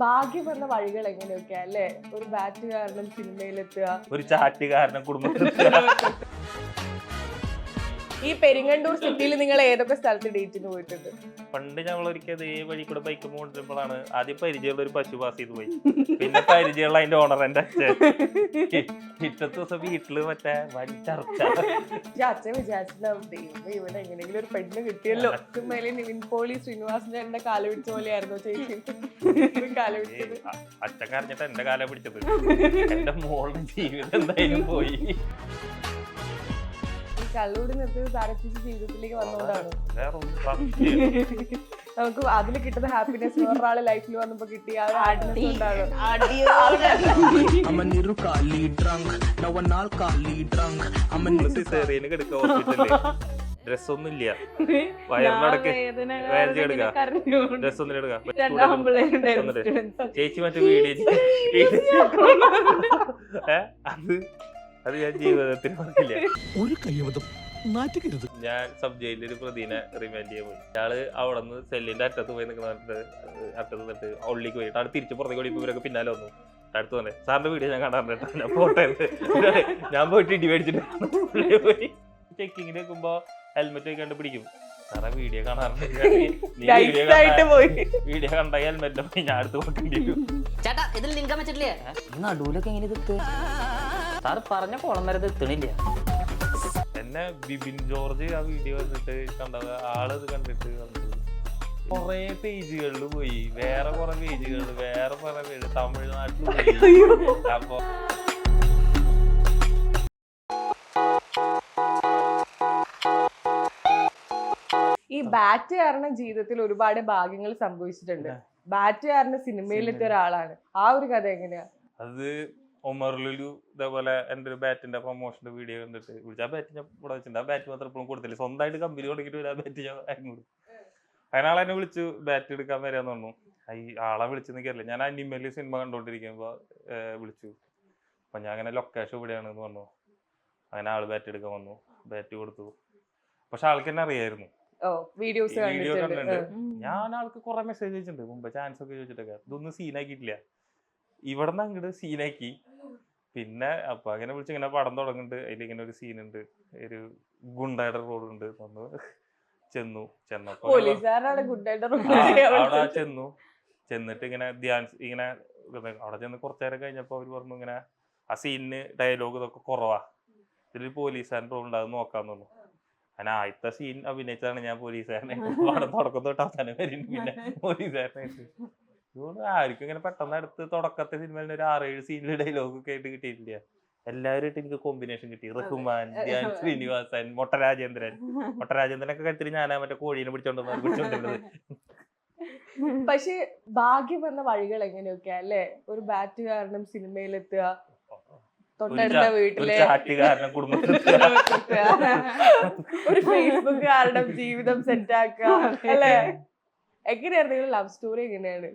ഭാഗ്യം വന്ന വഴികൾ എങ്ങനെയൊക്കെ അല്ലേ? ഒരു ബാറ്റ് കാരണം സിനിമയിലെത്തുക, ഒരു ചാറ്റ് കാരണം കുടുംബത്തിൽ ഈ പെരിങ്ങണ്ടൂർ സിറ്റിയിൽ നിങ്ങൾ ഏതൊക്കെ സ്ഥലത്ത് ഡേറ്റിന് പോയിട്ടുണ്ട്? പണ്ട് ഞങ്ങൾ ഒരിക്കൽ ഈ വഴി കൂടെ ബൈക്ക് കൊണ്ടിരുമ്പോഴാണ് ആദ്യം പരിചയമുള്ള ഒരു പശു പാസ് ചെയ്ത് പോയി. പിന്നെ പരിചയമുള്ള അതിന്റെ ഓണർ എന്റെ അച്ഛൻ. പിറ്റത്തെ ദിവസം വീട്ടില് മറ്റേ വൻ ചർച്ച. അച്ഛൻ വിചാരിച്ചിട്ടുണ്ടാവും ഇവിടെ എങ്ങനെയെങ്കിലും ഒരു പെണ്ണ് കിട്ടിയല്ലോ. മേലെ നിവിൻ പോളി ശ്രീനിവാസിന്റെ എന്റെ കാല പിടിച്ച പോലെയായിരുന്നു ചേച്ചി കാല പിടിച്ചത്. അച്ഛൻ കരഞ്ഞിട്ട് എന്റെ കാല പിടിച്ചത്. എന്റെ മോളുടെ ജീവിതം എന്തായാലും പോയി. കള്ളൂടി നിർത്തി താരത്തിച്ച് ജീവിതത്തിലേക്ക് വന്നതുകൊണ്ടാണ് നമുക്ക് അതിൽ കിട്ടുന്ന ഹാപ്പിനെസ് വേറൊരാളെ ലൈഫിൽ വന്നപ്പോ കിട്ടിയ ആ ഒരു ഹാപ്പിനെസ് കൊണ്ടാണ്. ഡ്രസ് ഒന്നും ഇല്ല, വയറിനടക്ക് ഡ്രസ് ഒന്നും എടുക്കാം. ചേച്ചി മറ്റേ വീഡിയോ അത് ഞാൻ ജീവിതത്തിൽ പറഞ്ഞില്ല. ഒരു കയ്യബദ്ധം നാറ്റിക്കരുത്. ഞാൻ സബ് ജയിലിൽ ഒരു പ്രതിനെ റിമാൻഡ് ചെയ്യാൻ പോയി. അയാള് അവിടെ നിന്ന് സെല്ലിന്റെ അറ്റത്ത് പോയി നിൽക്കുന്ന അറ്റത്ത് നിന്നിട്ട് ഉള്ളിക്ക് പോയിട്ട് അവിടെ തിരിച്ച് പുറത്തേക്ക് ഓടി ഇവരൊക്കെ പിന്നാലെ വന്നു. അടുത്ത് തന്നെ സാറിന്റെ വീഡിയോ ഞാൻ കാണാറുണ്ട്, ഞാൻ ഫോട്ടോ ഞാൻ പോയിട്ട് ഇടി മേടിച്ചിട്ട് പോയി. ചെക്കിങ്ങിന് വെക്കുമ്പോ ഹെൽമെറ്റ് വെക്കാണ്ട് പിടിക്കും. സാറെ വീഡിയോ കാണാറുണ്ട്, വീഡിയോ കണ്ട ഹെൽമെറ്റ് പോയി ഞാൻ അടുത്ത് പോക്കേണ്ടി വരും. ചേട്ടാ ഇതിൽ ലിങ്കം വെച്ചിട്ടില്ലേ? നടുവിലൊക്കെ എങ്ങനെ ഇത് സാറ് പറഞ്ഞ കോളം വരെ എത്തണില്ല. എന്നെ ബിബിൻ ജോർജ് ആ വീഡിയോ വന്നിട്ട് കണ്ടത് ആളത് കണ്ടിട്ട് കൊറേ പേജുകളിൽ പോയി, വേറെ കുറെ പേജുകളിൽ വേറെ കുറെ പേജ് തമിഴ്നാട്ടിൽ പോയി. അപ്പൊ ഈ ബാറ്റ് കാരണം ജീവിതത്തിൽ ഒരുപാട് ഭാഗ്യങ്ങൾ സംഭവിച്ചിട്ടുണ്ട്. ബാറ്റ് കാരണം സിനിമയിലെത്തിയ ഒരാളാണ്. ആ ഒരു കഥ എങ്ങനെയാ? അത് ഒമർലുലു ഇതേപോലെ എൻ്റെ ഒരു ബാറ്റിന്റെ പ്രൊമോഷന്റെ വീഡിയോ കണ്ടിട്ട് വിളിച്ചു. ആ ബാറ്റ് ഞാൻ ഇവിടെ വെച്ചിട്ടുണ്ട്. ആ ബാറ്റ് മാത്രം എപ്പോഴും കൊടുത്തില്ല, സ്വന്തമായിട്ട് കമ്പനി തുടങ്ങിയിട്ട് ആ ബാറ്റ് ഞാൻ കൊടുക്കും. അതിനാളെ എന്നെ വിളിച്ചു ബാറ്റ് എടുക്കാൻ വരാന്ന് പറഞ്ഞു. ഈ ആളെ വിളിച്ചെന്ന് കയറില്ല. ഞാൻ അനിമല് സിനിമ കണ്ടോണ്ടിരിക്കുമ്പോ വിളിച്ചു. അപ്പൊ ഞാൻ അങ്ങനെ ലൊക്കേഷൻ ഇവിടെയാണെന്ന് പറഞ്ഞു. അങ്ങനെ ആള് ബാറ്റ് എടുക്കാൻ വന്നു, ബാറ്റ് കൊടുത്തു. പക്ഷെ ആൾക്ക് എന്നെ അറിയായിരുന്നു, വീഡിയോ കണ്ടിട്ടുണ്ട്. ഞാൻ ആൾക്ക് കുറെ മെസ്സേജ് അയച്ചിട്ടുണ്ട് മുമ്പ്, ചാൻസ് ഒക്കെ ചോദിച്ചിട്ടൊക്കെ. ഇതൊന്നും സീനാക്കിയിട്ടില്ല. ഇവിടെ നിന്ന് അങ്ങോട്ട് സീനാക്കി. പിന്നെ അപ്പൊ അങ്ങനെ വിളിച്ച് ഇങ്ങനെ പടം തുടങ്ങുന്നുണ്ട്, അതിലിങ്ങനെ ഒരു സീനുണ്ട്, ഒരു ഗുണ്ടയുടെ റോഡുണ്ട്. ചെന്നു അവിടെ ചെന്നിട്ട് ഇങ്ങനെ ഇങ്ങനെ അവിടെ ചെന്ന് കുറച്ചു നേരം കഴിഞ്ഞപ്പോ അവര് പറഞ്ഞു ഇങ്ങനെ ആ സീനിന് ഡയലോഗ് ഇതൊക്കെ കുറവാ, ഇതിൽ പോലീസുകാരൻ റോൾ ഉണ്ടാകും നോക്കാന്ന് പറഞ്ഞു. അങ്ങനെ ആദ്യത്തെ സീൻ അഭിനയിച്ചതാണ് ഞാൻ പോലീസുകാരനെ. തുടക്കം തൊട്ട് അവസാനം വരും പിന്നെ പോലീസുകാരനായിട്ട്. ഇതുകൊണ്ട് ആർക്കും ഇങ്ങനെ പെട്ടെന്ന് അടുത്ത് തുടക്കത്തെ സിനിമയിൽ ഒരു 6-7 സീനിൽ ഡയലോഗ് ഒക്കെ ആയിട്ട് കിട്ടിയിട്ടില്ല. എല്ലാവരും ആയിട്ട് എനിക്ക് കോമ്പിനേഷൻ കിട്ടി. റഹ്മാൻ, ധ്യാൻ ശ്രീനിവാസൻ, മൊട്ടരാജേന്ദ്രൻ. മൊട്ടരാജേന്ദ്രനൊക്കെ കരുത്തിൽ ഞാനാ മറ്റേ കോഴീനെ പിടിച്ചോണ്ടിരുന്നത്. പക്ഷെ ഭാഗ്യം വന്ന വഴികൾ എങ്ങനെയൊക്കെ അല്ലേ? ഒരു ബാറ്റ് കാരണം സിനിമയിലെത്തുക, തൊട്ടടുത്ത വീട്ടിലെ ഒരു ഫേസ്ബുക്ക് കാരണം ജീവിതം സെറ്റ് ആക്കുക അല്ലേ? എങ്ങനെയായിരുന്നു ലവ് സ്റ്റോറി? എങ്ങനെയാണ്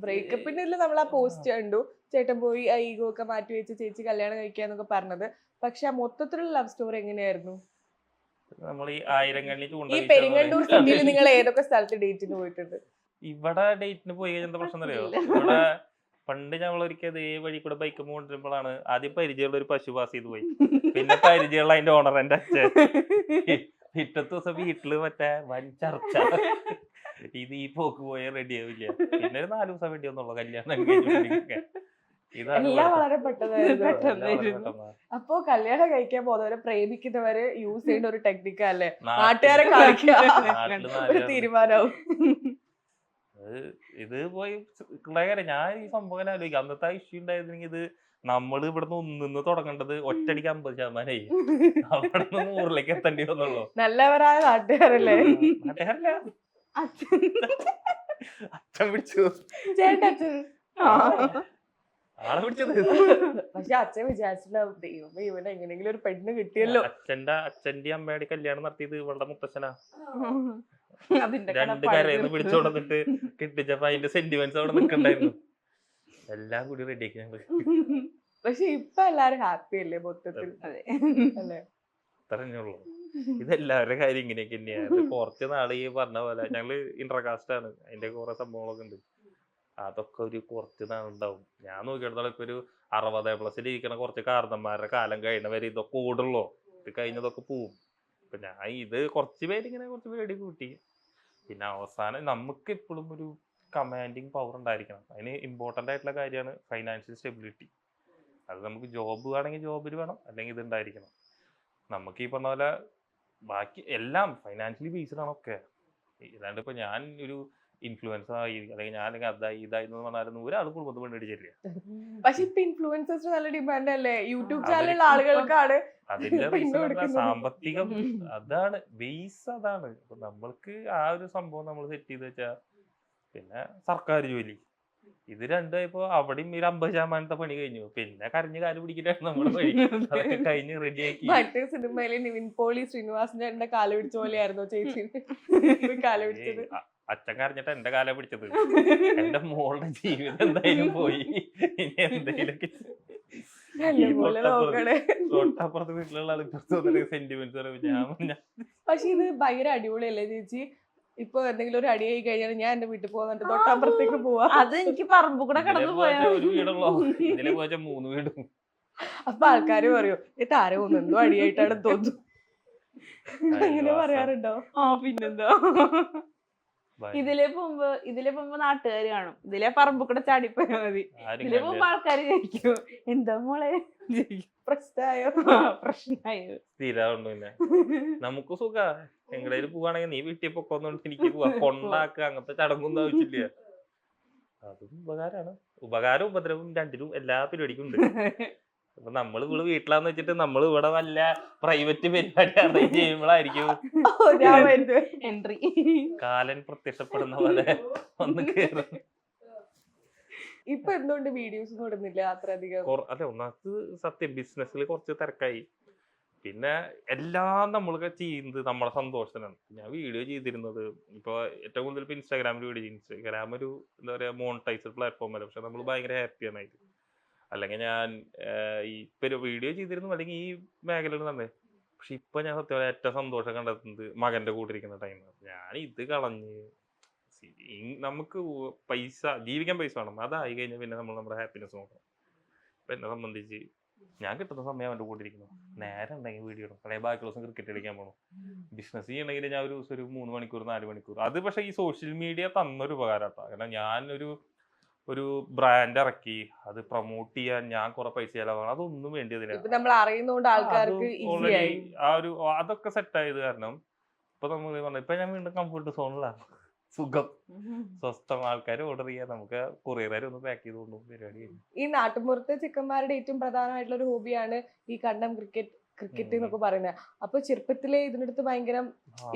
ബ്രേക്കപ്പിന്റെ നമ്മൾ ആ പോസ്റ്റ് കണ്ടു, ചേട്ടൻ പോയി ഈഗോ ഒക്കെ മാറ്റി വെച്ച് ചേച്ചി കല്യാണം കഴിക്കാന്നൊക്കെ പറഞ്ഞത്. പക്ഷെ ആ മൊത്തത്തിലുള്ള ലവ് സ്റ്റോറി എങ്ങനെയായിരുന്നു? ഈ പെരിങ്ങണ്ടൂർ സിറ്റിയിൽ നിങ്ങൾ ഏതൊക്കെ സ്ഥലത്ത് ഡേറ്റിന് പോയിട്ടുണ്ട്? ഇവിടെ ഡേറ്റിന് പോയി കഴിഞ്ഞ പ്രശ്നം അറിയോ? ഇവിടെ പണ്ട് ഞങ്ങൾ ഒരിക്കൽ ഈ വഴി കൂടെ ബൈക്ക് കൊണ്ടിരുമ്പോഴാണ് ആദ്യം പരിചയമുള്ള ഒരു പശു പാസ് ചെയ്ത് പോയി. പിന്നെ പരിചയമുള്ള അതിന്റെ ഓണർ എന്റെ അച്ഛൻ. പിറ്റത്തെ ദിവസം വീട്ടില് മറ്റേ വൻ ചർച്ച. ഇത് ഈ പോക്ക് പോയാൽ റെഡി ആവില്ല. പിന്നെ ഒരു 4 ദിവസം വേണ്ടി വന്നുള്ളൂ കല്യാണം. എല്ലാം വളരെ പെട്ടെന്നായിരുന്നു. അപ്പൊ കല്യാണം കഴിക്കാൻ പോകുന്നവരെ പ്രേമിക്കുന്നവര് യൂസ് ചെയ്യുന്ന ഒരു ടെക്നിക്കാ അല്ലേ? നാട്ടുകാരെ കാണിക്കാൻ തീരുമാനവും. ഇത് പോയി കാര്യം ഞാൻ ഈ സംഭവം ആലോചിക്കാം. അന്നത്തെ ഇഷ്യൂ ഉണ്ടായിരുന്നെങ്കിൽ ഇത് നമ്മൾ ഇവിടുന്ന് ഒന്നിന്ന് തുടങ്ങേണ്ടത് ഒറ്റടിക്ക് 50%. അവിടെ നിന്ന് 100ലേക്ക് എത്തേണ്ടി വന്നുള്ളൂ. നല്ലവരായ നാട്ടുകാരല്ലേ? നാട്ടുകാരല്ല, അച്ഛൻ പിടിച്ചു, ആളെ പിടിച്ചത്. പക്ഷെ അച്ഛൻ വിചാരിച്ചിട്ടുണ്ടാവും ഇവിടെ എങ്ങനെയെങ്കിലും ഒരു പെണ്ണ് കിട്ടിയല്ലോ. അച്ഛന്റെ അമ്മയുടെ കല്യാണം നടത്തിയത് ഇവളുടെ മുത്തച്ഛനാ. 2 കരയെന്ന് പിടിച്ചോണ്ടിട്ട് കിട്ടിച്ചപ്പോ അതിന്റെ സെന്റിമെന്റ്സ് അവിടെ നിൽക്കണ്ടായിരുന്നു. എല്ലാം കൂടി റെഡിയാക്കി ഞങ്ങള്. പക്ഷെ ഇപ്പൊ എല്ലാരും ഹാപ്പി അല്ലേ മൊത്തത്തിൽ? അല്ലേ? പറഞ്ഞോളൂ, ഇതെല്ലാവരുടെ കാര്യം ഇങ്ങനെയൊക്കെ തന്നെയാണ്. കുറച്ച് നാള് ഈ പറഞ്ഞ പോലെ ഞങ്ങള് ഇന്റർകാസ്റ്റ് ആണ്, അതിന്റെ കുറെ സംഭവങ്ങളൊക്കെ ഉണ്ട്. അതൊക്കെ ഒരു കുറച്ച് നാളുണ്ടാവും. ഞാൻ നോക്കിയെടുത്തോളം ഇപ്പൊ ഒരു 60+ ഇരിക്കണ കുറച്ച് കാരണന്മാരുടെ കാലം കഴിയണവരെ ഇതൊക്കെ ഓടുള്ളൂ. ഇത് കഴിഞ്ഞതൊക്കെ പോവും. ഇപ്പൊ ഞാൻ ഇത് കുറച്ച് പേരിങ്ങനെ കുറച്ച് പേടി കൂട്ടി. പിന്നെ അവസാനം നമുക്ക് എപ്പോഴും ഒരു കമാൻഡിങ് പവർ ഉണ്ടായിരിക്കണം. അതിന് ഇമ്പോർട്ടൻ്റ് ആയിട്ടുള്ള കാര്യമാണ് ഫൈനാൻഷ്യൽ സ്റ്റെബിലിറ്റി. അത് നമുക്ക് ജോബ് വേണമെങ്കിൽ ജോബിൽ വേണം, അല്ലെങ്കിൽ ഇത് ഉണ്ടായിരിക്കണം. നമുക്ക് ഈ പറഞ്ഞ പോലെ ബാക്കി എല്ലാം ഫൈനാൻഷ്യലി ബേസ്ഡ് ആണ് ഒക്കെ. ഇല്ലാണ്ട് ഇപ്പൊ ഞാൻ ഒരു ഇൻഫ്ലുവൻസർ ആയി അല്ലെങ്കിൽ ഞാൻ അല്ലെങ്കിൽ അതായി ഇതായി എന്ന് പറഞ്ഞാലും ഒരാൾ കുടുംബത്തിൽ വേണ്ടിയിട്ടില്ല. പക്ഷെ ഇപ്പൊ ഇൻഫ്ലുവൻസേഴ്സ് നല്ല ഡിമാൻഡ് അല്ലേ? യൂട്യൂബ് ചാനലുള്ള ആളുകൾക്കാണ് അതിന്റെ പിന്നെ റീസൺ കൊടുക്കുന്നത്. സാമ്പത്തികം, അതാണ് ബേസ്. അതാണ് ഇപ്പൊ നമ്മൾക്ക് ആ ഒരു സംഭവം നമ്മൾ സെറ്റ് ചെയ്ത് വെച്ചാൽ പിന്നെ സർക്കാർ ജോലി ഇത് രണ്ടായപ്പോ അവിടെയും ഒരു 50% പണി കഴിഞ്ഞു. പിന്നെ കരഞ്ഞ് കാല് പിടിച്ചിട്ടാണ് നമ്മുടെ വഴി. അതൊക്കെ കഴിഞ്ഞ് റെഡിയാക്കി. മറ്റേ സിനിമയിലെ നിവിൻ പോളി ശ്രീനിവാസിന്റെ കാല പിടിച്ച പോലെയായിരുന്നു ചേച്ചി കാല പിടിച്ചത്. അച്ഛൻ കരഞ്ഞിട്ട് എന്റെ കാല പിടിച്ചത്. എന്റെ മോളുടെ ജീവിതം എന്തായാലും പോയി. ഇനി എന്തെങ്കിലുമൊക്കെ നല്ലപോലെ നോക്കണേ. തൊട്ടപ്പുറത്ത് വീട്ടിലുള്ള ആൾക്ക് സെന്റിമെന്റ്സ് ഞാൻ. പക്ഷെ ഇത് ഭയങ്കര അടിപൊളിയല്ലേ ചേച്ചി? ഇപ്പൊ എന്തെങ്കിലും ഒരു അടിയായി കഴിഞ്ഞാൽ ഞാൻ എന്റെ വീട്ടിൽ പോകാൻ തൊട്ടപ്പുറത്തേക്ക് പോവാ. അത് എനിക്ക് പറമ്പ് കൂടെ കടന്നു പോയാ ഒരു വീടുള്ളോ, ഇതിലെ പോയ 3 വീടും. അപ്പൊ ആൾക്കാര് പറയും ഈ താരം ഒന്നും എന്തോ അടിയായിട്ടാണ് തോന്നുന്നു. അങ്ങനെ പറയാറുണ്ടോ? പിന്നെന്താ. ഇതിലെ പോകുമ്പോ നാട്ടുകാര് കാണും, ഇതിലെ പറമ്പ് കൂടെ ചാടിപ്പോയാ മതി. ഇതിലെ പോകുമ്പോ ആൾക്കാര് ചോദിക്കും എന്താ മോളെ പ്രശ്നമായോ പ്രശ്നമായോ. സ്ഥിരമുണ്ട്. പിന്നെ നമുക്ക് സുഖ എങ്ങടേലും പോവാണെങ്കിൽ നീ വീട്ടിൽ പൊക്കോന്നോണ്ട് എനിക്ക് പോവാ, കൊണ്ടാക്കുക, അങ്ങനത്തെ ചടങ്ങൊന്നും ആവശ്യമില്ല. അതും ഉപകാരമാണ്. ഉപകാരവും ഉപദ്രവവും രണ്ടിലും എല്ലാ പരിപാടിക്കും ഉണ്ട്. അപ്പൊ നമ്മൾ ഇവിടെ വീട്ടിലാന്ന് വെച്ചിട്ട് നമ്മൾ ഇവിടെ വല്ല പ്രൈവറ്റ് പരിപാടി അറേഞ്ച് ചെയ്യുമ്പോഴായിരിക്കും എൻട്രി കാലൻ പ്രത്യക്ഷപ്പെടുന്ന പോലെ ഒന്ന് കേറും. ഇപ്പൊ എന്തുകൊണ്ട് വീഡിയോസ് ഒന്നും ഇടുന്നില്ല അത്ര അധികം? അതെ, ഒന്നാമത് സത്യം ബിസിനസ്സിൽ കുറച്ച് തിരക്കായി. പിന്നെ എല്ലാം നമ്മളൊക്കെ ചെയ്യുന്നത് നമ്മളെ സന്തോഷത്തിനാണ്. ഞാൻ വീഡിയോ ചെയ്തിരുന്നത് ഇപ്പൊ ഏറ്റവും കൂടുതൽ ഇപ്പൊ ഇൻസ്റ്റാഗ്രാമിൽ വീഡിയോ ചെയ്യും. ഇൻസ്റ്റാഗ്രാം ഒരു എന്താ പറയാ മോണിറ്റൈസ്ഡ് പ്ലാറ്റ്ഫോം അല്ല. പക്ഷെ നമ്മൾ ഭയങ്കര ഹാപ്പിയാണ് അതിൽ. അല്ലെങ്കിൽ ഞാൻ ഈ ഇപ്പൊ വീഡിയോ ചെയ്തിരുന്നു അല്ലെങ്കിൽ ഈ മേഖലയിൽ തന്നെ. പക്ഷെ ഇപ്പൊ ഞാൻ സത്യം ഏറ്റവും സന്തോഷം കണ്ടെത്തുന്നത് മകന്റെ കൂടെ ഇരിക്കുന്ന ടൈമാണ്. ഞാൻ ഇത് കളഞ്ഞ് നമുക്ക് പൈസ ജീവിക്കാൻ പൈസ വേണം. അതായി കഴിഞ്ഞാൽ പിന്നെ നമ്മൾ നമ്മുടെ ഹാപ്പിനെസ് നോക്കണം. ഇപ്പൊ എന്നെ സംബന്ധിച്ച് ഞാൻ കിട്ടുന്ന സമയം അവൻ്റെ കൂടെ ഇരിക്കുന്നു. നേരം ഉണ്ടെങ്കിൽ വീഡിയോ ഇടും, അല്ലെങ്കിൽ ബാക്കി ദിവസം ക്രിക്കറ്റ് കളിക്കാൻ പോകണം. ബിസിനസ് ചെയ്യണമെങ്കിൽ ഞാൻ ഒരു ദിവസം ഒരു 3 മണിക്കൂർ 4 മണിക്കൂർ. അത് പക്ഷെ ഈ സോഷ്യൽ മീഡിയ തന്നൊരു ഉപകാരം കേട്ടോ. കാരണം ഞാനൊരു ബ്രാൻഡ് ഇറക്കി അത് പ്രൊമോട്ട് ചെയ്യാൻ ഞാൻ കുറെ പൈസ ചെലവാണ്. അതൊന്നും വേണ്ടിയതില്ല. നമ്മൾ അറിയുന്നോണ്ട് ആൾക്കാർക്ക് ആ ഒരു അതൊക്കെ സെറ്റ് ആയത് കാരണം ഇപ്പൊ നമ്മൾ പറഞ്ഞു ഇപ്പൊ ഞാൻ വീണ്ടും കംഫർട്ട് സോണിലാണ്. സുഖം, സ്വസ്ഥം. ആൾക്കാർ ഓർഡർ ചെയ്യാൻ നമുക്ക് കൊറിയറുകാർ ഒന്ന് പാക്ക് ചെയ്ത് കൊണ്ടുപോകും. പരിപാടി. ഈ നാട്ടുമ്പുറത്തെ ചിക്കന്മാരുടെ ഏറ്റവും പ്രധാനമായിട്ടുള്ള ഒരു ഹോബിയാണ് ഈ കണ്ടം ക്രിക്കറ്റ് എന്നൊക്കെ പറയുന്നത്. അപ്പൊ ചെറുപ്പത്തിലെ ഇതിനടുത്ത് ഭയങ്കര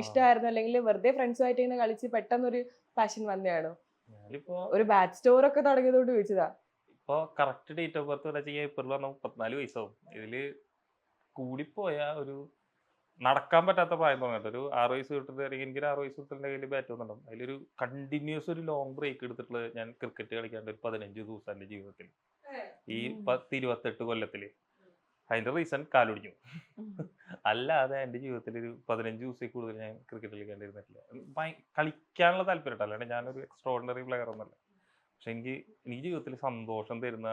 ഇഷ്ടമായിരുന്നു, അല്ലെങ്കിൽ വെറുതെ ഫ്രണ്ട്സുമായിട്ട് ഇങ്ങനെ കളിച്ച് പെട്ടെന്നൊരു പാഷൻ വന്നതാണോ? ഒരു ബാറ്റ് സ്റ്റോർ ഒക്കെ തുടങ്ങിയതോട് ചോദിച്ചതാ. ഇപ്പൊ കറക്റ്റ് ഡേറ്റ് ഓഫ് ബർത്ത് വരെ ചെയ്യാൻ ഇപ്പൊ 34 വയസ്സാവും. ഇതില് കൂടിപ്പോയ ഒരു നടക്കാൻ പറ്റാത്ത പ്രായം തോന്നിട്ട് ഒരു 6 വയസ്സ് തൊട്ടിട്ട്, അല്ലെങ്കിൽ എനിക്ക് 6 വയസ്സ് തൊട്ട് എന്റെ കയ്യിൽ ബാറ്റ് വന്നിട്ടുണ്ടാവും. അതിലൊരു കണ്ടിന്യൂസ് ഒരു ലോങ് ബ്രേക്ക് എടുത്തിട്ടുള്ള ഞാൻ ക്രിക്കറ്റ് കളിക്കാണ്ട് ഒരു 15 ദിവസം എന്റെ ജീവിതത്തിൽ ഈ 28 കൊല്ലത്തില്. അതിന്റെ റീസൺ കാലൊടിഞ്ഞു. അല്ലാതെ എന്റെ ജീവിതത്തിൽ ഒരു 15 ദിവസത്തിൽ കൂടുതൽ ഞാൻ ക്രിക്കറ്റ് കളിക്കാണ്ടിരുന്നിട്ടില്ല. കളിക്കാനുള്ള താല്പര്യം. അല്ലാണ്ട് ഞാനൊരു എക്സ്ട്രോർഡിനറി പ്ലെയർ ഒന്നല്ല. പക്ഷെ എനിക്ക് ജീവിതത്തിൽ സന്തോഷം തരുന്ന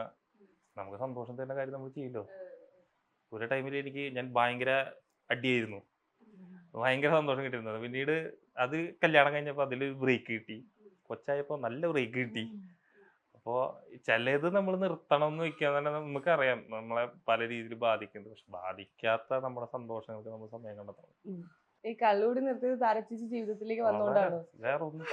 കാര്യം നമ്മൾ ചെയ്യല്ലോ. ഒരു ടൈമിൽ ഞാൻ ഭയങ്കര അടിയായിരുന്നു, ഭയങ്കര സന്തോഷം കിട്ടിയിരുന്നത്. പിന്നീട് അത് കല്യാണം കഴിഞ്ഞപ്പോൾ അതിലൊരു ബ്രേക്ക് കിട്ടി, കൊച്ചായപ്പോൾ നല്ല ബ്രേക്ക് കിട്ടി. അപ്പോൾ ചിലത് നമ്മൾ നിർത്തണം എന്ന് വെക്കാൻ തന്നെ നമുക്കറിയാം നമ്മളെ പല രീതിയിൽ ബാധിക്കുന്നത്. പക്ഷെ ബാധിക്കാത്ത നമ്മുടെ സന്തോഷങ്ങൾക്ക് നമ്മൾ സമയം കണ്ടെത്തണം. ഈ കള്ളുകൂടി നിർത്തിയത് താരച്ചേച്ചി ജീവിതത്തിലേക്ക് വന്നോണ്ടാണ്. വേറെ ഒന്നും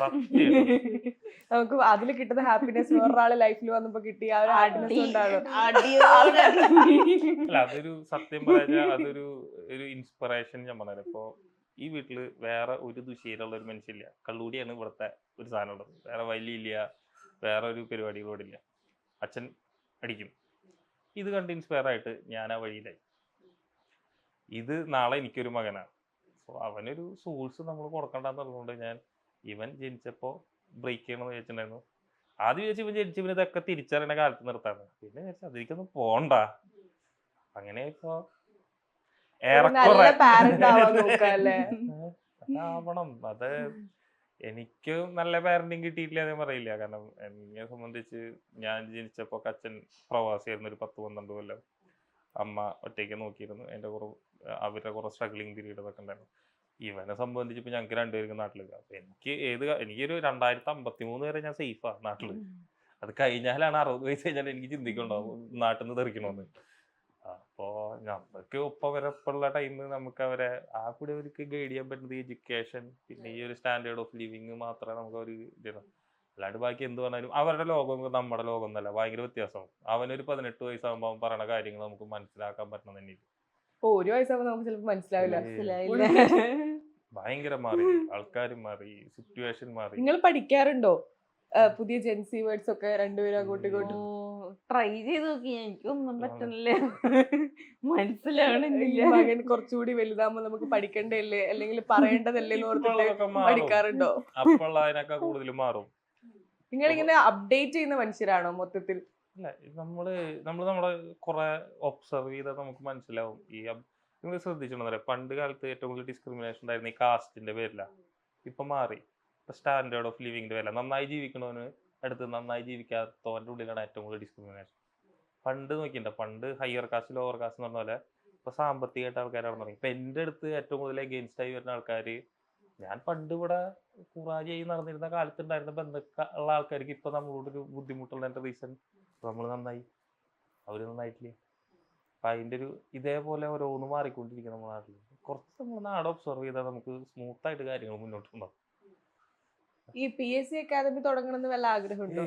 നമുക്ക് അതിൽ കിട്ടുന്ന ഹാപ്പിനെസ് വേറൊരാളെ ലൈഫിൽ വന്നപ്പോ കിട്ടി ആ ഒരു ഹാപ്പിനെസ് ഉണ്ടാകും. അല്ല, അതൊരു സത്യം പറയാ അതൊരു ഇൻസ്പിറേഷൻ. ഞാൻ പറഞ്ഞത് ഇപ്പൊ ഈ വീട്ടില് വേറെ ഒരു ദുശീലുള്ള ഒരു മനുഷ്യല്ല. കള്ളുകൂടിയാണ് ഇവിടുത്തെ ഒരു സാധനം ഉള്ളത്. വേറെ വലിയില്ല, വേറെ ഒരു പരിപാടികളോടില്ല. അച്ഛൻ അടിക്കും. ഇത് കണ്ട് ഇൻസ്പയർ ആയിട്ട് ഞാൻ ആ വഴിയിലായി. ഇത് നാളെ എനിക്കൊരു മകനാണ്. സോ അവനൊരു സോഴ്സ് നമ്മൾ കൊടുക്കണ്ടെന്നുള്ളതുകൊണ്ട് ഞാൻ ഇവൻ ജനിച്ചപ്പോൾ ബ്രേക്ക് ചെയ്യണമെന്ന് വിചാരിച്ചിട്ടുണ്ടായിരുന്നു. ആദ്യം വിചാരിച്ചു ഇവൻ ജനിച്ചവന് ഇതൊക്കെ തിരിച്ചറിയണ കാലത്ത് നിർത്താണ്. പിന്നെ വിചാരിച്ചു അതിലേക്കൊന്നും പോണ്ട. അങ്ങനെ ഇപ്പൊ ഏറെക്കുറെ ആവണം. അത് എനിക്ക് നല്ല പാരന്റിങ് കിട്ടിയിട്ടില്ല എന്ന് പറയില്ല. കാരണം എന്നെ സംബന്ധിച്ച് ഞാൻ ജനിച്ചപ്പോ അച്ഛൻ പ്രവാസിയായിരുന്നു ഒരു 10-12 കൊല്ലം. അമ്മ ഒറ്റയ്ക്ക് നോക്കിയിരുന്നു. അവരുടെ കുറെ സ്ട്രഗ്ലിങ് പീരീഡ് ഒക്കെ ഉണ്ടായിരുന്നു. ഇവനെ സംബന്ധിച്ച് ഇപ്പൊ ഞങ്ങൾക്ക് രണ്ടുപേർക്കും നാട്ടിലേക്ക്. അപ്പൊ എനിക്കൊരു 2053 വരെ ഞാൻ സേഫാ നാട്ടില്. അത് കഴിഞ്ഞാലാണ് 60 വയസ്സ് കഴിഞ്ഞാൽ എനിക്ക് ചിന്തിക്കുന്നുണ്ടാവും നാട്ടിൽ നിന്ന് തെറിക്കണമെന്ന്. അപ്പോ നമുക്ക് ഒപ്പമുള്ള ടൈം നമുക്ക് അവരെ കൂടെ അവർക്ക് ഗൈഡ് ചെയ്യാൻ പറ്റുന്നത് എഡ്യൂക്കേഷൻ, പിന്നെ ഈ ഒരു സ്റ്റാൻഡേർഡ് ഓഫ് ലിവിങ് മാത്രമേ നമുക്ക് ഒരു ഇത്. അല്ലാണ്ട് ബാക്കി എന്ത് പറഞ്ഞാലും അവരുടെ ലോകം നമ്മുടെ ലോകം എന്നല്ല, ഭയങ്കര വ്യത്യാസമാണ്. അവനൊരു 18 വയസ്സാകുമ്പോൾ അവൻ പറയുന്ന കാര്യങ്ങൾ നമുക്ക് മനസ്സിലാക്കാൻ പറ്റണം തന്നെ. 1 വയസ്സാകുമ്പോൾ നമുക്ക് ചിലപ്പോൾ മനസ്സിലാവില്ല. ഭയങ്കര മാറി, ആൾക്കാരും മാറി, സിറ്റുവേഷൻ മാറി. നിങ്ങൾ പഠിക്കാറുണ്ടോ പുതിയ ജെൻസി വേർഡ്സ് ഒക്കെ രണ്ടുപേരും അങ്ങോട്ടും ഇങ്ങോട്ടും? ട്രൈ ചെയ്ത് നോക്കി, എനിക്കൊന്നും പറ്റുന്നില്ല, മനസ്സിലാവണില്ല. മകൻ കുറച്ചുകൂടി വലുതാകുമ്പോ നമുക്ക് പഠിക്കണ്ടല്ലേ അല്ലെങ്കിൽ പറയേണ്ടതല്ലേ എന്ന് ഓർത്തിട്ട് പഠിക്കാറുണ്ടോ? അപ്പോൾ അതിനൊക്കെ കൂടുതൽ മാറും. നിങ്ങൾ ഇങ്ങനെ അപ്ഡേറ്റ് ചെയ്യുന്ന മനുഷ്യരാണോ മൊത്തത്തിൽ? അല്ല, നമ്മള് നമ്മുടെ കുറെ ഒബ്സർവ് ചെയ്താൽ നമുക്ക് മനസ്സിലാവും. നിങ്ങൾ ശ്രദ്ധിച്ചിട്ടുണ്ടോ, പണ്ട് കാലത്ത് ഏറ്റവും കൂടുതൽ ഡിസ്ക്രിമിനേഷൻ ഉണ്ടായിരുന്നു ഈ കാസ്റ്റിന്റെ പേരില. ഇപ്പൊ മാറി. ഇപ്പൊ സ്റ്റാൻഡേർഡ് ഓഫ് ലിവിങ്ങിന്റെ പേരില. നന്നായി ജീവിക്കണവന് അടുത്ത് നന്നായി ജീവിക്കാത്തവന്റെ ഉള്ളിലാണ് ഏറ്റവും കൂടുതൽ ഡിസ്ക്രിമിനേഷൻ. പണ്ട് നോക്കിണ്ട, പണ്ട് ഹയർ കാസ്റ്റ് ലോവർ കാസ്റ്റ് എന്ന് പറഞ്ഞ പോലെ ഇപ്പൊ സാമ്പത്തികമായിട്ട് ആൾക്കാരാണ് തുടങ്ങി. ഇപ്പൊ എന്റെ അടുത്ത് ഏറ്റവും കൂടുതൽ എഗെയിൻസ്റ്റ് ആയി വരുന്ന ആൾക്കാര്, ഞാൻ പണ്ട് ഇവിടെ കുറാജി നടന്നിരുന്ന കാലത്തുണ്ടായിരുന്ന ബന്ധുക്കളുള്ള ആൾക്കാർക്ക് ഇപ്പൊ നമ്മളോടൊരു ബുദ്ധിമുട്ടുള്ളതിന്റെ റീസൺ നമ്മൾ നന്നായി, അവര് നന്നായിട്ടില്ലേ. അപ്പൊ അതിന്റെ ഒരു ഇതേപോലെ ഓരോന്ന് മാറിക്കൊണ്ടിരിക്കും നമ്മുടെ നാട്ടിൽ. കുറച്ച് നമ്മൾ നാട് ഒബ്സർവ് ചെയ്താൽ നമുക്ക് സ്മൂത്ത് ആയിട്ട് കാര്യങ്ങൾ മുന്നോട്ടുണ്ടാവും. ഈ PSC അക്കാദമി തുടങ്ങണമെന്ന് വല്ല ആഗ്രഹമുണ്ടോ?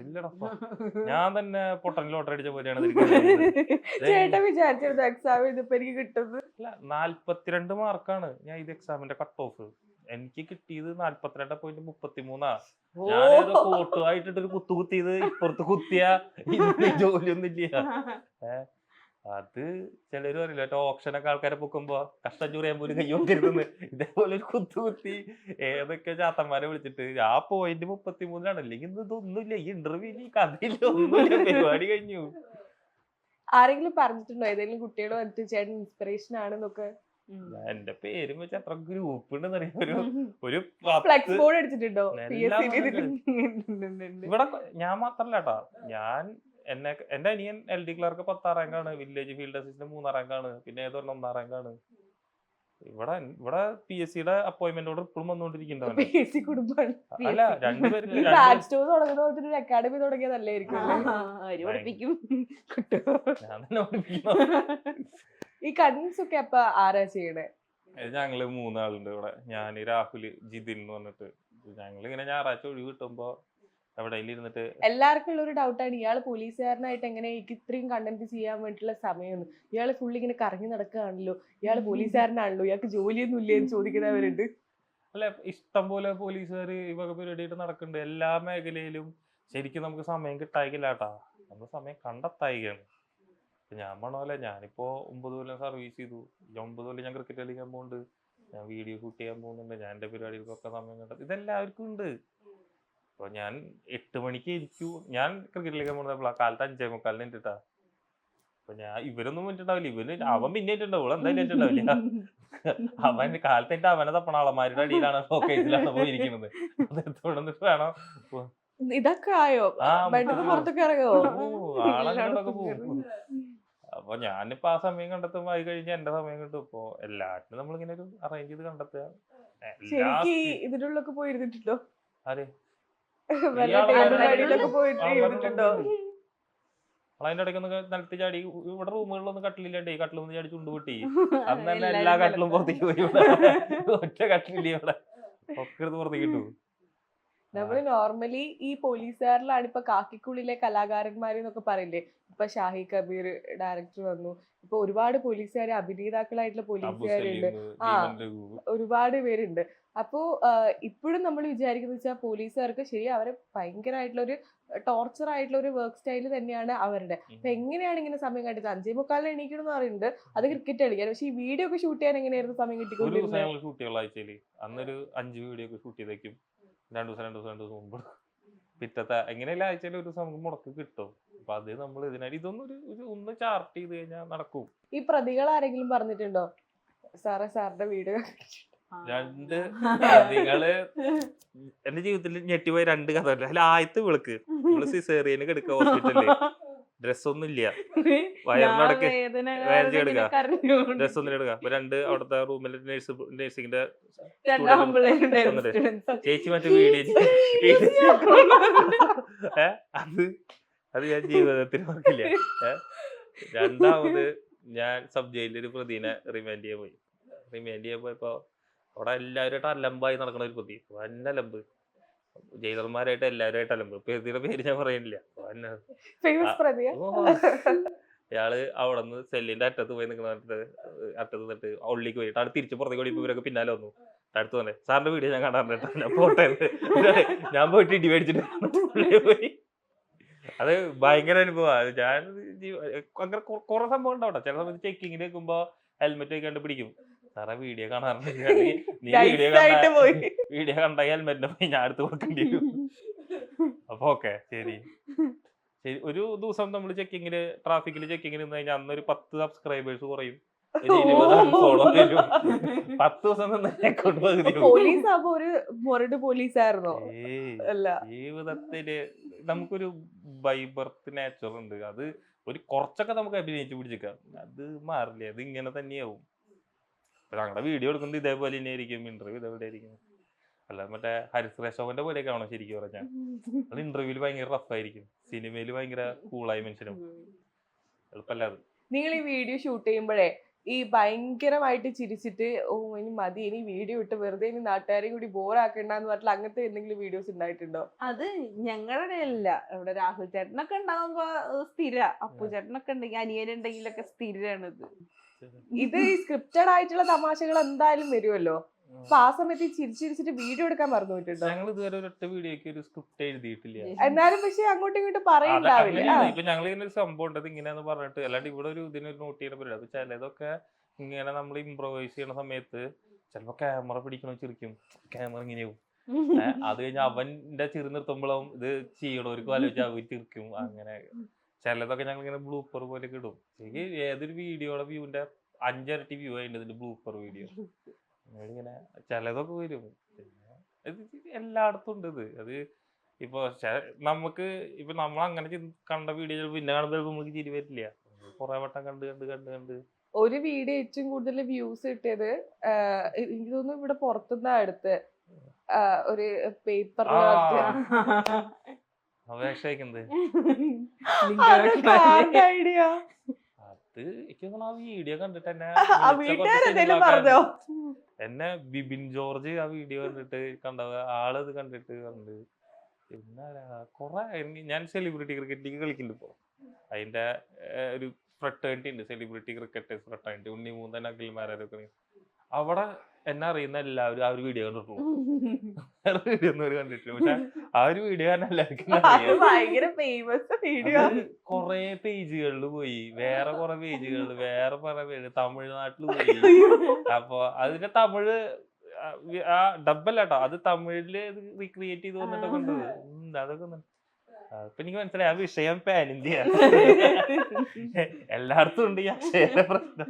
ഇല്ലടപ്പാ, ഞാൻ തന്നെ പൊട്ടൻ ലോട്ടറി അടിച്ച പോലെയാണ്. ചേട്ടൻ വിചാരിച്ചിരുന്നു എക്സാം ഇതിപ്പോ എനിക്ക് കിട്ടുന്നത്? അല്ല, 42 മാർക്കാണ് ഞാൻ ഇത് എക്സാമിന്റെ കട്ട് ഓഫ്. എനിക്ക് കിട്ടിയത് 42.33. ഞാനേതോ കോട്ടുമായിട്ടൊരു കുത്തിയത് ഇപ്പുറത്ത് കുത്തിയ ജോലിയൊന്നും ഇല്ല. അത് ചിലര് പറയില്ല, ഓപ്ഷനൊക്കെ ആൾക്കാരെ പൊക്കുമ്പോ കഷ്ടം ചൂറിയാൻ പോലും കൈ നോക്കരുതെന്ന്. ഇതേപോലെ ഒരു കുത്തി ഏതൊക്കെ ചാത്തന്മാരെ വിളിച്ചിട്ട് ആ പോയിന്റ് 33 അല്ലെങ്കിൽ ഇതൊന്നുമില്ല, ഈ ഇന്റർവ്യൂല് ഈ കഥയില്ല, ഒന്നുമില്ല, പരിപാടി കഴിഞ്ഞു. ആരെങ്കിലും പറഞ്ഞിട്ടുണ്ടോ ഏതെങ്കിലും കുട്ടികൾ വന്നിട്ട് ചേട്ടൻ ഇൻസ്പിറേഷൻ ആണെന്നൊക്കെ? എന്റെ പേരും വെച്ച് അത്ര ഗ്രൂപ്പ് ഉണ്ടെന്ന് അറിയാം. ഒരു ഫ്ലെക്സ് ബോർഡ് അടിച്ചിട്ടുണ്ടോ? ഇവിടെ ഞാൻ മാത്രല്ല കേട്ടാ, എന്റെ അനിയൻ LD ക്ലർക്ക് 10ാം റാങ്കാണ്, വില്ലേജ് ഫീൽഡ് അസിസ്റ്റന്റ് 3ാം റാങ്കാണ്, പിന്നെ ഏതൊരെണ്ണം 1ാം റാങ്കാണ്. ഇവിടെ PSCയുടെ അപ്പോയിന്റ്മെന്റോട് ഇപ്പോഴും വന്നുകൊണ്ടിരിക്കുന്നുണ്ട്. അല്ല, രണ്ടുപേരും അക്കാഡമി തുടങ്ങിയത് നല്ലായിരിക്കും. ഞാൻ തന്നെ പഠിപ്പിക്കുന്നു. ഈ കൺവിൻസ് ഒക്കെ അപ്പൊ ആരാ ചെയ്യണേ? ഞങ്ങള് 3 ആളുണ്ട് ഇവിടെ. ഞാൻ, രാഹുൽ, ജിതിൻ എന്ന് പറഞ്ഞിട്ട്. ഞങ്ങൾ ഇങ്ങനെ ഞായറാഴ്ച ഒഴിവ് കിട്ടുമ്പോ എവിടെയെങ്കിലും ഇരുന്നിട്ട്. എല്ലാവർക്കും ഉള്ള ഒരു ഡൗട്ടാണ്, ഇയാള് പോലീസുകാരനായിട്ട് എങ്ങനെ ഇത്രയും കണ്ടന്റ് ചെയ്യാൻ വേണ്ടിയിട്ടുള്ള സമയം? ഇയാള് ഫുള്ള് ഇങ്ങനെ കറങ്ങി നടക്കുകയാണല്ലോ, ഇയാള് പോലീസുകാരനാണല്ലോ, ഇയാൾക്ക് ജോലിയൊന്നും ഇല്ലേ എന്ന് ചോദിക്കുന്നവരുണ്ട്. അല്ല, ഇഷ്ടം പോലെ പോലീസുകാർ ഈ വക പരിപാടിയായിട്ട് നടക്കുന്നുണ്ട് എല്ലാ മേഖലയിലും. ശരിക്കും നമുക്ക് സമയം കിട്ടായില്ല കേട്ടാ, നമ്മൾ സമയം കണ്ടെത്തായികയാണ്. ഞാൻ പറഞ്ഞ ഞാനിപ്പോ 9 കൊല്ലം സർവീസ് ചെയ്തു. 9 കൊല്ലം ഞാൻ ക്രിക്കറ്റ് കളിക്കാൻ പോകുന്നുണ്ട്, ഞാൻ വീഡിയോ ഷൂട്ട് ചെയ്യാൻ പോകുന്നുണ്ട്, ഞാൻ എന്റെ പരിപാടികൾക്കൊക്കെ സമയം കണ്ടെത്തും. ഇതെല്ലാവർക്കും ഉണ്ട്. അപ്പൊ ഞാൻ 8 മണിക്ക് ഞാൻ ക്രിക്കറ്റ് കളിക്കാൻ പോകുന്നത് കാലത്ത് 5:45 ഇട്ടാ. അപ്പൊ ഇവരൊന്നും വേണ്ടിട്ടുണ്ടാവില്ല, അവൻ പിന്നെ ഉണ്ടാവും, എന്തായാലും ഉണ്ടാവില്ല. അവൻ കാലത്ത് അവനെ തപ്പണ ആളന്മാരുടെ അടിയിലാണ്, ഷോക്കേസിലാണ് പോയിരിക്കുന്നത്. അതെടുത്തോണ്ടിട്ട് വേണം. ഇതൊക്കെ ആയോ? പുറത്തൊക്കെ ഇറങ്ങോ? ആളൊക്കെ പോകും. അപ്പൊ ഞാനിപ്പോ ആ സമയം കണ്ടെത്തുമ്പോ ആയി കഴിഞ്ഞാൽ എന്റെ സമയം കിട്ടും. ഇപ്പൊ എല്ലാറ്റിനും നമ്മളിങ്ങനെ ഒരു അറേഞ്ച് ചെയ്ത് കണ്ടെത്തുക. ഇതിനുള്ളൊക്കെ പോയിരുന്നിട്ടുണ്ടോ? ആര്? പോയിട്ടുണ്ടോ? അതിന്റെ ഇടയ്ക്ക് ഒന്ന് നിലത്ത് ചാടി. ഇവിടെ റൂമുകളിലൊന്നും കട്ടിലില്ലാണ്ടേ, കട്ടിലൊന്നും ചാടി ചുണ്ടുപൊട്ടി. അന്ന് തന്നെ എല്ലാ കട്ടിലും പുറത്തേക്ക് പോയി. ഒറ്റ കട്ടിലില്ല ഇവിടെ, ഒക്കെ എടുത്ത് പുറത്തേക്ക് ഇട്ടു. നമ്മള് നോർമലി ഈ പോലീസുകാരിലാണ് ഇപ്പൊ കാക്കിക്കുള്ളിലെ കലാകാരന്മാരെന്നൊക്കെ പറയില്ലേ. ഇപ്പൊ ഷാഹി കബീർ ഡയറക്ടർ വന്നു, ഇപ്പൊ ഒരുപാട് പോലീസുകാര് അഭിനേതാക്കളായിട്ടുള്ള പോലീസുകാരുണ്ട്, ഒരുപാട് പേരുണ്ട്. അപ്പോ ഇപ്പോഴും നമ്മൾ വിചാരിക്കുന്നത് വെച്ചാൽ പോലീസുകാർക്ക് ശരി അവരെ ഭയങ്കരമായിട്ടുള്ള ഒരു ടോർച്ചർ ആയിട്ടുള്ള ഒരു വർക്ക് സ്റ്റൈൽ തന്നെയാണ് അവരുടെ. അപ്പൊ എങ്ങനെയാണ് ഇങ്ങനെ സമയം കണ്ടത്? 5:45 എണീക്കണം എന്ന് പറയുന്നുണ്ട്, അത് ക്രിക്കറ്റ് കളിക്കാൻ. പക്ഷെ ഈ വീഡിയോ ഒക്കെ ഷൂട്ട് ചെയ്യാൻ എങ്ങനെയായിരുന്നു സമയം കിട്ടിക്കൊണ്ടിരുന്നത്? അന്നൊരു 5 വീഡിയോ ഒക്കെ ഷൂട്ട് ചെയ്തേക്കും, 2 ദിവസം മുമ്പ്. പിറ്റത്തെ എങ്ങനെയല്ല ആഴ്ചയിൽ ഒരു സമയം മുടക്ക് കിട്ടും. അപ്പൊ അത് നമ്മൾ ഇതിനായിട്ട് ഒന്ന് ചാർട്ട് ചെയ്ത് കഴിഞ്ഞാൽ നടക്കും. ഈ പ്രതികൾ ആരെങ്കിലും പറഞ്ഞിട്ടുണ്ടോ സാറിന്റെ വീഡിയോ? രണ്ട് നിങ്ങള് എന്റെ ജീവിതത്തിൽ ഞെട്ടിപ്പോയ 2 കഥ ഉണ്ട്. അതിൽ ആദ്യത്തെ വിളക്ക് നമ്മള് സിസേറിയന് കിടക്കുക ഹോസ്പിറ്റലില്, ഡ്രസ്സൊന്നും ഇല്ല, വയറിനടക്ക് വേദന എടുക്കുക, ഡ്രസ്സൊന്നും എടുക്കുക. അപ്പൊ 2 അവിടുത്തെ റൂമിലെ നഴ്സിംഗിന്റെ ചേച്ചി മറ്റേ വീഡിയോ അത് ഞാൻ ജീവിതത്തിൽ ഓർക്കില്ല. രണ്ടാമത് ഞാൻ സബ് ജയിലിൽ ഒരു പ്രതിനെ റിമാൻഡ് ചെയ്യാൻ പോയപ്പോ അവിടെ എല്ലാവരുമായിട്ട് അലമ്പായി നടക്കണ ഒരു പ്രതി, വന്ന അലമ്പ്, ജയിലർമാരായിട്ട് എല്ലാവരുമായിട്ട് അലമ്പ്. പ്രതിയുടെ പേര് ഞാൻ പറയുന്നില്ല. ഇയാള് അവിടെ നിന്ന് സെല്ലിന്റെ അറ്റത്ത് പോയി നിൽക്കുന്ന അറ്റത്ത് നിന്നിട്ട് ഉള്ളിക്ക് പോയിട്ട് അവിടെ തിരിച്ച് പുറത്തേക്ക് ഓടി ഇവരൊക്കെ പിന്നാലെ വന്നു. അടുത്ത് തന്നെ സാറിന്റെ വീഡിയോ ഞാൻ കാണാറുണ്ട്, ഞാൻ പോട്ടെ, ഞാൻ പോയിട്ട് ഇടി മേടിച്ചിട്ട് പോയി. അത് ഭയങ്കര അനുഭവമാണ്. ഞാൻ അങ്ങനെ കുറെ സംഭവം ഉണ്ടാവട്ടെ. ചില സമയത്ത് ചെക്കിങ്ങിന് വെക്കുമ്പോ ഹെൽമെറ്റ് വെക്കാണ്ട് പിടിക്കും. സാറേ വീഡിയോ കാണാറുണ്ട്, നീ വീഡിയോ കണ്ട ഹെൽമെറ്റിനെ പോയി ഞാൻ അടുത്ത് കൊടുക്കേണ്ടി വരും. അപ്പൊ ഓക്കെ ശരി. ഒരു ദിവസം നമ്മൾ ചെക്കിങ്ങിന് ട്രാഫിക്കിൽ ചെക്കിങ്ങിന് നിന്ന് കഴിഞ്ഞാൽ അന്നൊരു 10 സബ്സ്ക്രൈബേഴ്സ് കുറയും, 20 അൺഫോളോ വരും. 10 ദിവസം പോലീസ് ആകുമ്പോ ഒരു മൊരട് പോലീസായിരുന്നോ? ജീവിതത്തില് നമുക്കൊരു ബൈബർത്ത് നേച്ചർ ഉണ്ട്. അത് ഒരു കുറച്ചൊക്കെ നമുക്ക് അഭിനയിച്ച് പിടിച്ചേക്കാം, അത് മാറില്ല, അത് ഇങ്ങനെ തന്നെയാവും. ഞങ്ങളുടെ വീഡിയോ എടുക്കുന്നത് ഇതേപോലെ തന്നെ ആയിരിക്കും, ഇന്റർവ്യൂ ഇതേപോലെ ആയിരിക്കും. അല്ല മറ്റേ ഹരിശ്രേഷോന്റെ പോലെയൊക്കെ ആണോ ശരിക്കും പറഞ്ഞാൽ? അത് ഇന്റർവ്യൂല് ഭയങ്കര റഫായിരിക്കും, സിനിമയില് ഭയങ്കര കൂളായ മനുഷ്യനും. എളുപ്പമല്ല അത്. നിങ്ങൾ ഈ വീഡിയോ ഷൂട്ട് ചെയ്യുമ്പോഴേ ഈ ഭയങ്കരമായിട്ട് ചിരിച്ചിട്ട് ഓ ഇനി മതി, ഇനി വീഡിയോ ഇട്ട് വെറുതെ ഇനി നാട്ടുകാരെയും കൂടി ബോറാക്കണ്ടെന്ന് പറഞ്ഞിട്ട് അങ്ങനത്തെ എന്തെങ്കിലും വീഡിയോസ് ഉണ്ടായിട്ടുണ്ടോ? അത് ഞങ്ങളുടെ അല്ല, ഇവിടെ രാഹുൽ ചേട്ടനൊക്കെ ഉണ്ടാവുമ്പോ സ്ഥിര, അപ്പു ചേട്ടനൊക്കെ ഉണ്ടെങ്കിൽ അനിയനുണ്ടെങ്കിലൊക്കെ സ്ഥിരാണിത്. ഇത് ഈ സ്ക്രിപ്റ്റഡ് ആയിട്ടുള്ള തമാശകൾ എന്തായാലും വരുമല്ലോ. അപ്പൊ ആ സമയത്ത് ചിരിച്ചിരിച്ചിട്ട് വീഡിയോ എടുക്കാൻ മറന്നു പോയിട്ടുണ്ടോ? ഞങ്ങൾ ഇതുവരെ ഒരൊറ്റ വീഡിയോക്ക് ഒരു സ്ക്രിപ്റ്റ് എഴുതിയിട്ടില്ല. എന്നാലും പക്ഷെ അങ്ങോട്ടും ഇങ്ങോട്ടും പറയണ്ടാവില്ല. ഇപ്പൊ ഞങ്ങൾ ഇങ്ങനെ ഒരു സംഭവം ഉണ്ടത് ഇങ്ങനെയാന്ന് പറഞ്ഞിട്ട്, അല്ലാണ്ട് ഇവിടെ ഒരു ഇതിനൊരു നോട്ട് ചെയ്യുന്ന പരിപാടി. അപ്പൊ ചിലതൊക്കെ ഇങ്ങനെ നമ്മൾ ഇംപ്രവൈസ് ചെയ്യുന്ന സമയത്ത് ചിലപ്പോ ക്യാമറ പിടിക്കണോ ചിരിക്കും, ക്യാമറ ഇങ്ങനെയാവും. അത് കഴിഞ്ഞാൽ അവന്റെ ചിരി നിർത്തുമ്പോഴും ഇത് ചെയ്യണവർക്ക് ആലോചിച്ച് അവർ ചിരിക്കും. അങ്ങനെ ചിലതൊക്കെ ഞങ്ങൾ ഇങ്ങനെ ബ്ലൂപ്പർ പോലെ ഇടും. എനിക്ക് ഏതൊരു വീഡിയോയുടെ വ്യൂവിന്റെ 5 ഇരട്ടി വ്യൂ ആയിട്ട് ബ്ലൂപ്പർ വീഡിയോ ഇങ്ങനെ ചിലതൊക്കെ വരും. ഇത് എല്ലായിടത്തും ഉണ്ട് ഇത്. അത് ഇപ്പൊ നമുക്ക് ഇപ്പൊ നമ്മൾ അങ്ങനെ കണ്ട വീഡിയോ പിന്നെ കാണുമ്പോൾ നമുക്ക് ചിരി വരില്ല. കുറെ വട്ടം കണ്ട് ഒരു വീഡിയോ ഏറ്റവും കൂടുതൽ വ്യൂസ് കിട്ടിയത് എനിക്ക് തോന്നുന്നു ഇവിടെ പുറത്തുനിന്നാ അടുത്ത് ഒരു പേപ്പറിൽ അപേക്ഷ അയക്കുന്നത്. ഐഡിയ അത് എനിക്ക് തോന്നുന്നു ആ വീഡിയോ കണ്ടിട്ട് എന്നെ ബിബിൻ ജോർജ് ആ വീഡിയോ കണ്ടിട്ട് കണ്ടത്, ആളത് കണ്ടിട്ട് കണ്ട്. പിന്നെ കുറെ ഞാൻ സെലിബ്രിറ്റി ക്രിക്കറ്റ് ലീഗ് കളിക്കുന്നുണ്ട് ഇപ്പൊ. അതിന്റെ ഒരു ഫ്രട്ടേണിറ്റി ഉണ്ട്, സെലിബ്രിറ്റി ക്രിക്കറ്റേഴ്സ് ഫ്രട്ടേണിറ്റി. ഉണ്ണിമൂന്തൻ അഖിൽമാരൊക്കെ അവിടെ എന്നെ അറിയുന്ന എല്ലാവരും ആ ഒരു വീഡിയോ കണ്ടിട്ടുള്ളൂ. വേറെ വീഡിയോ ഒന്നും അവർ കണ്ടിട്ടില്ല. പക്ഷെ ആ ഒരു വീഡിയോ കാരണം എല്ലാവർക്കും കൊറേ പേജുകളിൽ പോയി, വേറെ കുറെ പേജുകളിൽ വേറെ കുറെ പേര് തമിഴ്നാട്ടിൽ പോയി. അപ്പൊ അതിന്റെ തമിഴ് ആ ഡബല്ലാട്ടോ, അത് തമിഴില് റീക്രിയേറ്റ് ചെയ്ത് വന്നിട്ടൊക്കെ ഉണ്ട്. അതൊക്കെ അപ്പൊ എനിക്ക് മനസ്സിലായി ആ വിഷയം പാൻ ഇന്ത്യ എല്ലായിടത്തും ഉണ്ട് ഈ അക്ഷയ പ്രശ്നം.